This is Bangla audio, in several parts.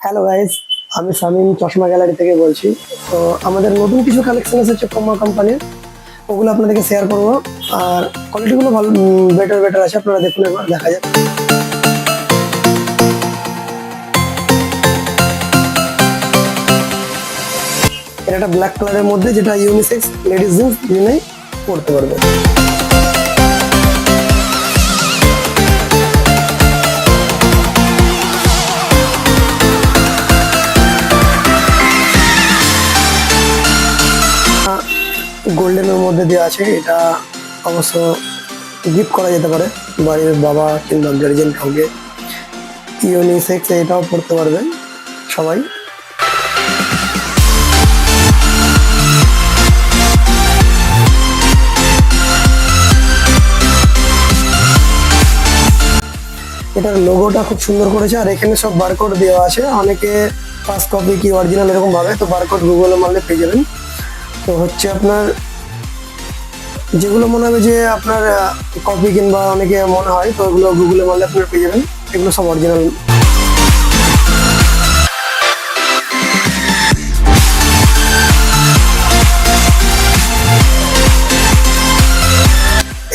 হ্যালো গাইস, আমি সামিন চশমা গ্যালারি থেকে বলছি। তো আমাদের নতুন কিছু কালেকশন এসেছে কোমা কোম্পানির, ওগুলো আপনাদেরকে শেয়ার করবো। আর কোয়ালিটিগুলো ভালো, বেটার বেটার আছে, আপনারা দেখুন, একবার দেখা যাক। এটা একটা ব্ল্যাক কালারের মধ্যে, যেটা ইউনিসেক্স লেডিস জিন্স দুজনেই পরতে পারবে। গোল্ডেনের মধ্যে দেওয়া আছে, এটা অবশ্য গিফট করা যেতে পারে বাড়ির বাবা কিংবা গার্জেন কাউকে। ইউনিসেক্স, এটাও পড়তে পারবেন সবাই। এটার লোগোটা খুব সুন্দর করেছে, আর এখানে সব বারকোড দেওয়া আছে। অনেকে ফার্স্ট কপি কি অরিজিনাল এরকম ভাবে, তো বারকোড গুগলে মারলে পেয়ে যাবেন। তো হচ্ছে আপনার যেগুলো মনে হবে যে আপনার কপি কিংবা অনেকে মনে হয়, তো ওগুলো গুগলে মারলে আপনারা পেয়ে যাবেন। এগুলো সব অরিজিনাল।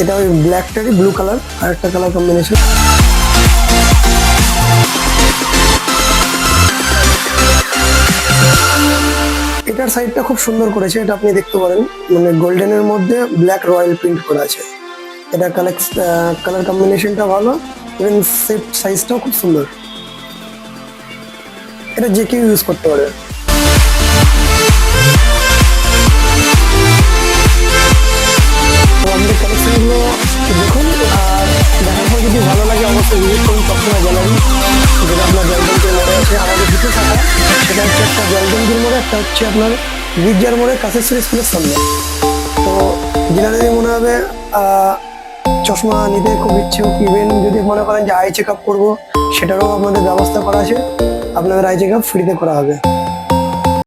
এটা ওই ব্ল্যাকটারই ব্লু কালার, আর একটা কালার কম্বিনেশন। এটার সাইডটা খুব সুন্দর করেছে, এটা আপনি দেখতে পারেন, মানে গোল্ডেনের মধ্যে ব্ল্যাক রয়্যাল প্রিন্ট করা আছে। এটা কালার কম্বিনেশনটা ভালো, ইভেন সেট সাইজটাও খুব সুন্দর। এটা যে কেউ ইউজ করতে পারে। তো আমাদের কালেকশনগুলো দেখুন, আর দেখার পর যদি ভালো লাগে অবশ্যই ভিজিট করুন চশমা গ্যালারি, যেটা আপনার জলটঙ্কির মোড়ে আছে। আমাদের দুটো শাখা, সেটা হচ্ছে একটা জলটঙ্কির মোড়ে, একটা হচ্ছে আপনার গির্জার মোড়ে কাছেশ্বরী স্কুলের সামনে। তো জেনারেলি মনে হবে চশমা নিতে খুব ইচ্ছুক, ইভেন যদি মনে করেন যে আই চেক আপ করবো, সেটারও আমাদের ব্যবস্থা করা আছে। আপনাদের আই চেক আপ ফ্রিতে করা হবে।